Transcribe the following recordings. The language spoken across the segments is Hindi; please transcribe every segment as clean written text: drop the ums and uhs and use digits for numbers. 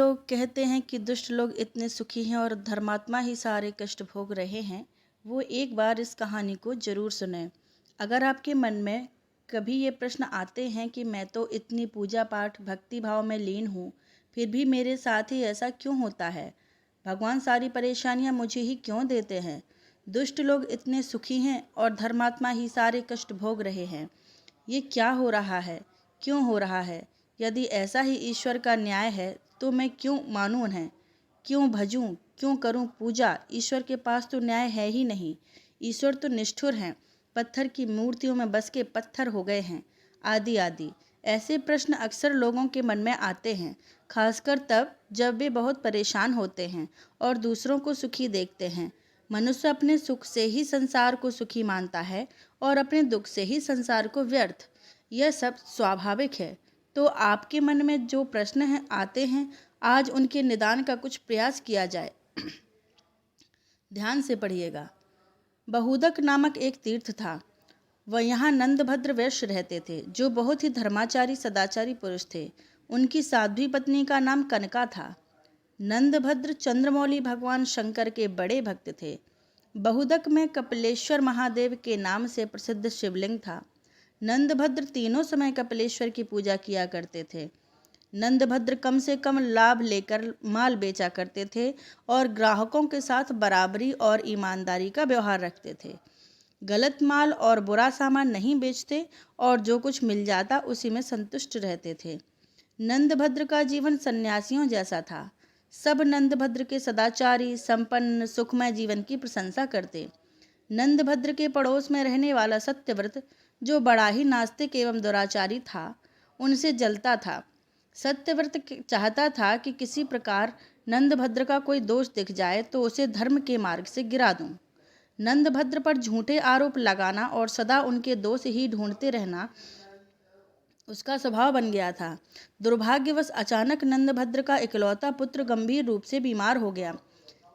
लोग कहते हैं कि दुष्ट लोग इतने सुखी हैं और धर्मात्मा ही सारे कष्ट भोग रहे हैं, वो एक बार इस कहानी को जरूर सुने। अगर आपके मन में कभी ये प्रश्न आते हैं कि मैं तो इतनी पूजा पाठ भक्ति भाव में लीन हूँ, फिर भी मेरे साथ ही ऐसा क्यों होता है? भगवान सारी परेशानियाँ मुझे ही क्यों देते हैं? दुष्ट लोग इतने सुखी हैं और धर्मात्मा ही सारे कष्ट भोग रहे हैं। ये क्या हो रहा है? क्यों हो रहा है? यदि ऐसा ही ईश्वर का न्याय है तो मैं क्यों मानूं उन्हें? क्यों भजूं? क्यों करूं पूजा? ईश्वर के पास तो न्याय है ही नहीं। ईश्वर तो निष्ठुर हैं, पत्थर की मूर्तियों में बस के पत्थर हो गए हैं, आदि आदि। ऐसे प्रश्न अक्सर लोगों के मन में आते हैं, खासकर तब जब वे बहुत परेशान होते हैं और दूसरों को सुखी देखते हैं। मनुष्य अपने सुख से ही संसार को सुखी मानता है और अपने दुख से ही संसार को व्यर्थ। यह सब स्वाभाविक है। तो आपके मन में जो प्रश्न हैं आते हैं, आज उनके निदान का कुछ प्रयास किया जाए। ध्यान से पढ़िएगा। बहुदक नामक एक तीर्थ था। वह यहाँ नंदभद्र वैश्य रहते थे, जो बहुत ही धर्माचारी सदाचारी पुरुष थे। उनकी साध्वी पत्नी का नाम कनका था। नंदभद्र चंद्रमौली भगवान शंकर के बड़े भक्त थे। बहुदक में कपिलेश्वर महादेव के नाम से प्रसिद्ध शिवलिंग था। नंदभद्र तीनों समय कपिलेश्वर की पूजा किया करते थे। नंदभद्र कम से कम लाभ लेकर माल बेचा करते थे और ग्राहकों के साथ बराबरी और ईमानदारी का व्यवहार रखते थे। गलत माल और बुरा सामान नहीं बेचते और जो कुछ मिल जाता उसी में संतुष्ट रहते थे। नंदभद्र का जीवन सन्यासियों जैसा था। सब नंदभद्र के सदाचारी संपन्न सुखमय जीवन की प्रशंसा करते। नंदभद्र के पड़ोस में रहने वाला सत्यव्रत, जो बड़ा ही नास्तिक एवं दुराचारी था, उनसे जलता था। सत्यव्रत चाहता था कि किसी प्रकार नंदभद्र का कोई दोष दिख जाए तो उसे धर्म के मार्ग से गिरा दूं। नंदभद्र पर झूठे आरोप लगाना और सदा उनके दोष ही ढूंढते रहना उसका स्वभाव बन गया था। दुर्भाग्यवश अचानक नंदभद्र का इकलौता पुत्र गंभीर रूप से बीमार हो गया।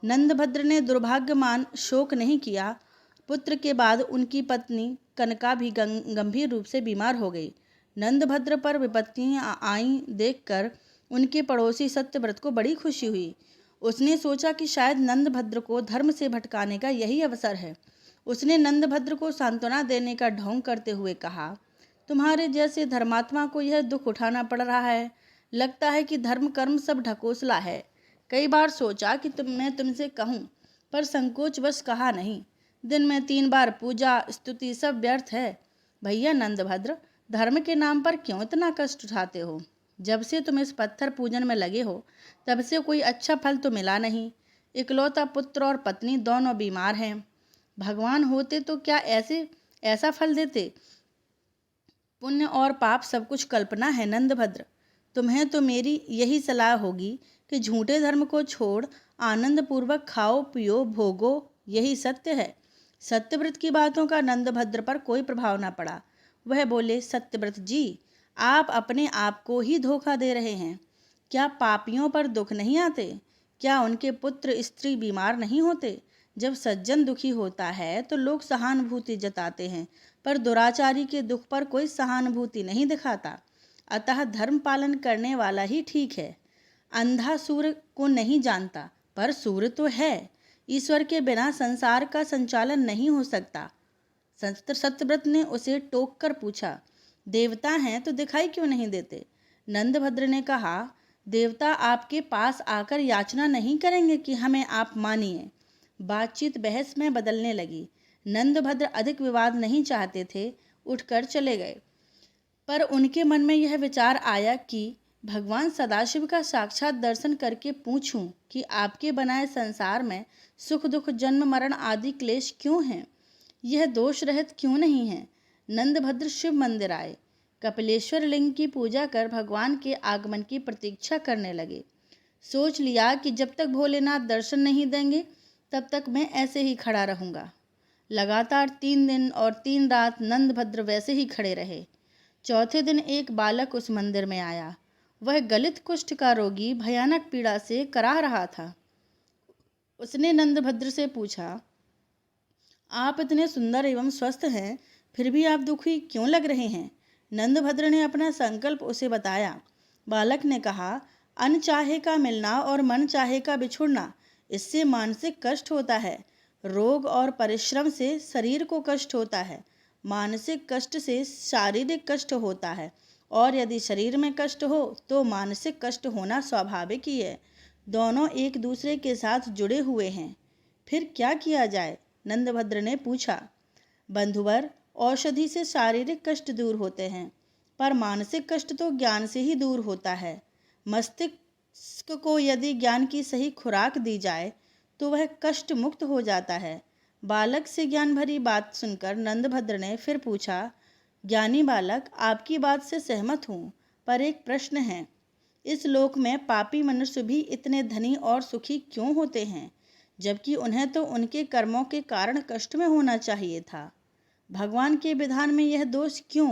नंदभद्र ने दुर्भाग्यमान शोक नहीं किया। पुत्र के बाद उनकी पत्नी कनका भी गंभीर रूप से बीमार हो गई। नंदभद्र पर विपत्तियां आईं देखकर उनके पड़ोसी सत्यव्रत को बड़ी खुशी हुई। उसने सोचा कि शायद नंदभद्र को धर्म से भटकाने का यही अवसर है। उसने नंदभद्र को सांत्वना देने का ढोंग करते हुए कहा, तुम्हारे जैसे धर्मात्मा को यह दुख उठाना पड़ रहा है। लगता है कि धर्म कर्म सब ढकोसला है। कई बार सोचा कि मैं तुमसे कहूँ, पर संकोचवश कहा नहीं। दिन में 3 बार पूजा स्तुति सब व्यर्थ है। भैया नंदभद्र, धर्म के नाम पर क्यों इतना कष्ट उठाते हो? जब से तुम इस पत्थर पूजन में लगे हो तब से कोई अच्छा फल तो मिला नहीं। इकलौता पुत्र और पत्नी दोनों बीमार हैं। भगवान होते तो क्या ऐसा फल देते? पुण्य और पाप सब कुछ कल्पना है नंदभद्र। तुम्हें तो मेरी यही सलाह होगी कि झूठे धर्म को छोड़ आनंद पूर्वक खाओ पियो भोगो, यही सत्य है। सत्यव्रत की बातों का नंदभद्र पर कोई प्रभाव न पड़ा। वह बोले, सत्यव्रत जी, आप अपने आप को ही धोखा दे रहे हैं। क्या पापियों पर दुख नहीं आते? क्या उनके पुत्र स्त्री बीमार नहीं होते? जब सज्जन दुखी होता है तो लोग सहानुभूति जताते हैं, पर दुराचारी के दुख पर कोई सहानुभूति नहीं दिखाता। अतः धर्म पालन करने वाला ही ठीक है। अंधा सूर्य को नहीं जानता, पर सूर्य तो है। ईश्वर के बिना संसार का संचालन नहीं हो सकता। सत्यव्रत ने उसे टोक कर पूछा, देवता हैं तो दिखाई क्यों नहीं देते? नंदभद्र ने कहा, देवता आपके पास आकर याचना नहीं करेंगे कि हमें आप मानिए। बातचीत बहस में बदलने लगी। नंदभद्र अधिक विवाद नहीं चाहते थे, उठकर चले गए। पर उनके मन में यह विचार आया कि भगवान सदाशिव का साक्षात दर्शन करके पूछूं कि आपके बनाए संसार में सुख दुख जन्म मरण आदि क्लेश क्यों हैं, यह दोष रहित क्यों नहीं है। नंदभद्र शिव मंदिर आए। कपिलेश्वर लिंग की पूजा कर भगवान के आगमन की प्रतीक्षा करने लगे। सोच लिया कि जब तक भोलेनाथ दर्शन नहीं देंगे तब तक मैं ऐसे ही खड़ा रहूंगा। लगातार 3 दिन और 3 रात नंदभद्र वैसे ही खड़े रहे। चौथे दिन एक बालक उस मंदिर में आया। वह गलित कुष्ठ का रोगी भयानक पीड़ा से कराह रहा था। उसने नंदभद्र से पूछा, आप इतने सुंदर एवं स्वस्थ हैं, फिर भी आप दुखी क्यों लग रहे हैं? नंदभद्र ने अपना संकल्प उसे बताया। बालक ने कहा, अनचाहे का मिलना और मन चाहे का बिछुड़ना, इससे मानसिक कष्ट होता है। रोग और परिश्रम से शरीर को कष्ट होता है। मानसिक कष्ट से शारीरिक कष्ट होता है, और यदि शरीर में कष्ट हो तो मानसिक कष्ट होना स्वाभाविक ही है। दोनों एक दूसरे के साथ जुड़े हुए हैं। फिर क्या किया जाए? नंदभद्र ने पूछा। बंधुवर, औषधि से शारीरिक कष्ट दूर होते हैं, पर मानसिक कष्ट तो ज्ञान से ही दूर होता है। मस्तिष्क को यदि ज्ञान की सही खुराक दी जाए तो वह कष्ट मुक्त हो जाता है। बालक से ज्ञान भरी बात सुनकर नंदभद्र ने फिर पूछा, ज्ञानी बालक, आपकी बात से सहमत हूँ, पर एक प्रश्न है। इस लोक में पापी मनुष्य भी इतने धनी और सुखी क्यों होते हैं, जबकि उन्हें तो उनके कर्मों के कारण कष्ट में होना चाहिए था? भगवान के विधान में यह दोष क्यों?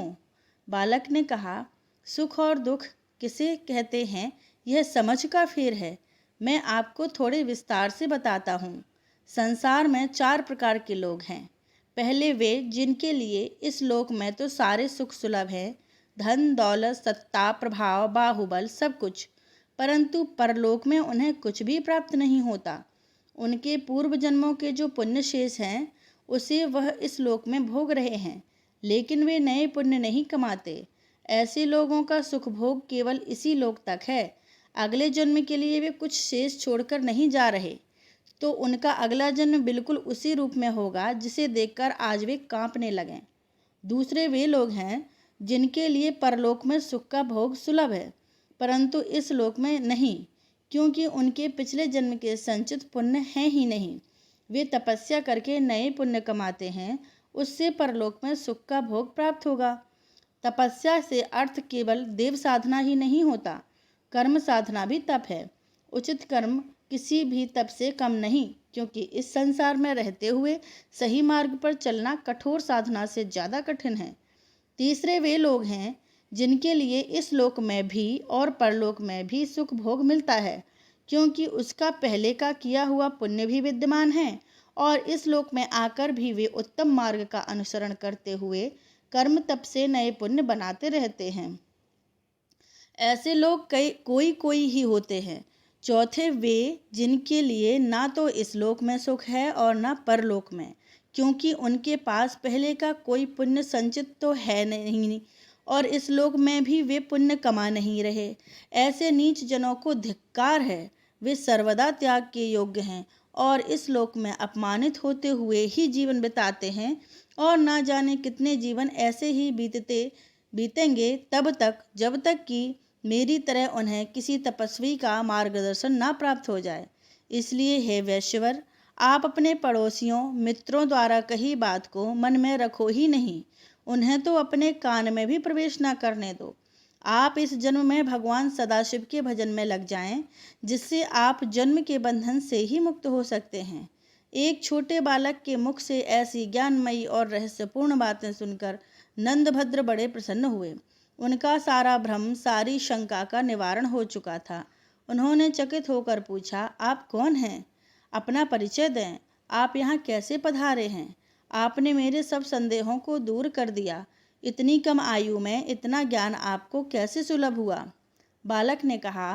बालक ने कहा, सुख और दुख किसे कहते हैं, यह समझ का फेर है। मैं आपको थोड़े विस्तार से बताता हूँ। संसार में 4 प्रकार के लोग हैं। पहले वे जिनके लिए इस लोक में तो सारे सुख सुलभ हैं, धन दौलत सत्ता प्रभाव बाहुबल सब कुछ, परंतु परलोक में उन्हें कुछ भी प्राप्त नहीं होता। उनके पूर्व जन्मों के जो पुण्य शेष हैं उसे वह इस लोक में भोग रहे हैं, लेकिन वे नए पुण्य नहीं कमाते। ऐसे लोगों का सुख भोग केवल इसी लोक तक है। अगले जन्म के लिए वे कुछ शेष छोड़कर नहीं जा रहे, तो उनका अगला जन्म बिल्कुल उसी रूप में होगा जिसे देखकर आज वे कांपने लगें। दूसरे वे लोग हैं जिनके लिए परलोक में सुख का भोग सुलभ है, परंतु इस लोक में नहीं, क्योंकि उनके पिछले जन्म के संचित पुण्य हैं ही नहीं। वे तपस्या करके नए पुण्य कमाते हैं, उससे परलोक में सुख का भोग प्राप्त होगा। तपस्या से अर्थ केवल देव साधना ही नहीं होता, कर्म साधना भी तप है। उचित कर्म किसी भी तप से कम नहीं, क्योंकि इस संसार में रहते हुए सही मार्ग पर चलना कठोर साधना से ज़्यादा कठिन है। तीसरे वे लोग हैं जिनके लिए इस लोक में भी और परलोक में भी सुख भोग मिलता है, क्योंकि उसका पहले का किया हुआ पुण्य भी विद्यमान है, और इस लोक में आकर भी वे उत्तम मार्ग का अनुसरण करते हुए कर्म तप से नए पुण्य बनाते रहते हैं। ऐसे लोग कोई ही होते हैं। चौथे वे जिनके लिए ना तो इस लोक में सुख है और ना परलोक में, क्योंकि उनके पास पहले का कोई पुण्य संचित तो है नहीं, और इस लोक में भी वे पुण्य कमा नहीं रहे। ऐसे नीच जनों को धिक्कार है। वे सर्वदा त्याग के योग्य हैं और इस लोक में अपमानित होते हुए ही जीवन बिताते हैं, और ना जाने कितने जीवन ऐसे ही बीतेंगे तब तक जब तक कि मेरी तरह उन्हें किसी तपस्वी का मार्गदर्शन ना प्राप्त हो जाए। इसलिए हे वैश्यवर, आप अपने पड़ोसियों मित्रों द्वारा कही बात को मन में रखो ही नहीं, उन्हें तो अपने कान में भी प्रवेश ना करने दो। आप इस जन्म में भगवान सदाशिव के भजन में लग जाएं, जिससे आप जन्म के बंधन से ही मुक्त हो सकते हैं। एक छोटे बालक के मुख से ऐसी ज्ञानमयी और रहस्यपूर्ण बातें सुनकर नंदभद्र बड़े प्रसन्न हुए। उनका सारा भ्रम, सारी शंका का निवारण हो चुका था। उन्होंने चकित होकर पूछा, आप कौन हैं? अपना परिचय दें। आप यहाँ कैसे पधारे हैं? आपने मेरे सब संदेहों को दूर कर दिया। इतनी कम आयु में इतना ज्ञान आपको कैसे सुलभ हुआ? बालक ने कहा,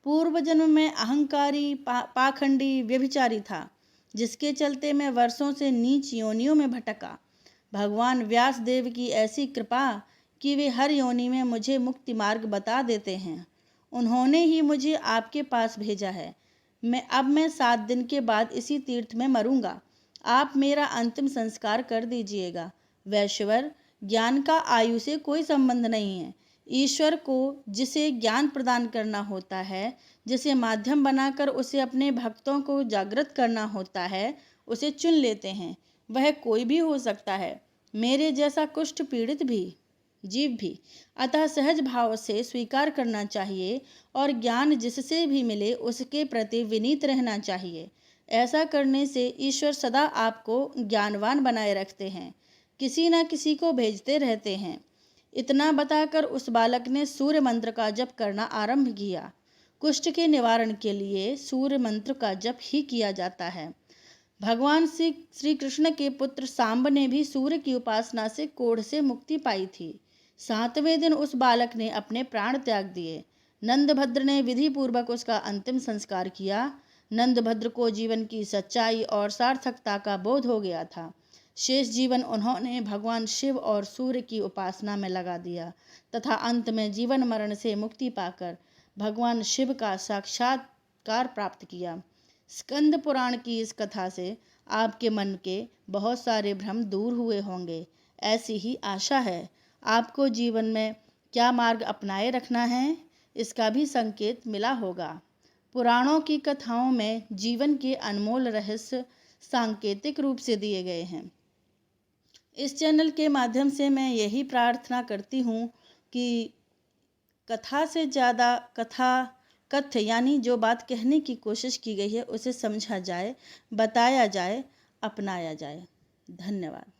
पूर्व जन्म में अहंकारी पाखंडी व्यभिचारी था, जिसके चलते मैं वर्षों से नीच योनियों में भटका। भगवान व्यास देव की ऐसी कृपा कि वे हर योनि में मुझे मुक्ति मार्ग बता देते हैं। उन्होंने ही मुझे आपके पास भेजा है। मैं 7 दिन के बाद इसी तीर्थ में मरूंगा। आप मेरा अंतिम संस्कार कर दीजिएगा। वैश्यवर, ज्ञान का आयु से कोई संबंध नहीं है। ईश्वर को जिसे ज्ञान प्रदान करना होता है, जिसे माध्यम बनाकर उसे अपने भक्तों को जागृत करना होता है, उसे चुन लेते हैं। वह कोई भी हो सकता है, मेरे जैसा कुष्ठ पीड़ित भी, जीव भी। अतः सहज भाव से स्वीकार करना चाहिए, और ज्ञान जिससे भी मिले उसके प्रति विनीत रहना चाहिए। ऐसा करने से ईश्वर सदा आपको ज्ञानवान बनाए रखते हैं, किसी न किसी को भेजते रहते हैं। इतना बताकर उस बालक ने सूर्य मंत्र का जप करना आरंभ किया। कुष्ठ के निवारण के लिए सूर्य मंत्र का जप ही किया जाता है। भगवान श्री कृष्ण के पुत्र सांब ने भी सूर्य की उपासना से कोढ़ से मुक्ति पाई थी। 7वें दिन उस बालक ने अपने प्राण त्याग दिए। नंदभद्र ने विधि पूर्वक उसका अंतिम संस्कार किया। नंदभद्र को जीवन की सच्चाई और सार्थकता का बोध हो गया था। शेष जीवन उन्होंने भगवान शिव और सूर्य की उपासना में लगा दिया तथा अंत में जीवन मरण से मुक्ति पाकर भगवान शिव का साक्षात्कार प्राप्त किया। स्कंद पुराण की इस कथा से आपके मन के बहुत सारे भ्रम दूर हुए होंगे, ऐसी ही आशा है। आपको जीवन में क्या मार्ग अपनाए रखना है, इसका भी संकेत मिला होगा। पुराणों की कथाओं में जीवन के अनमोल रहस्य सांकेतिक रूप से दिए गए हैं। इस चैनल के माध्यम से मैं यही प्रार्थना करती हूँ कि कथा से ज़्यादा कथ्य यानी जो बात कहने की कोशिश की गई है उसे समझा जाए, बताया जाए, अपनाया जाए। धन्यवाद।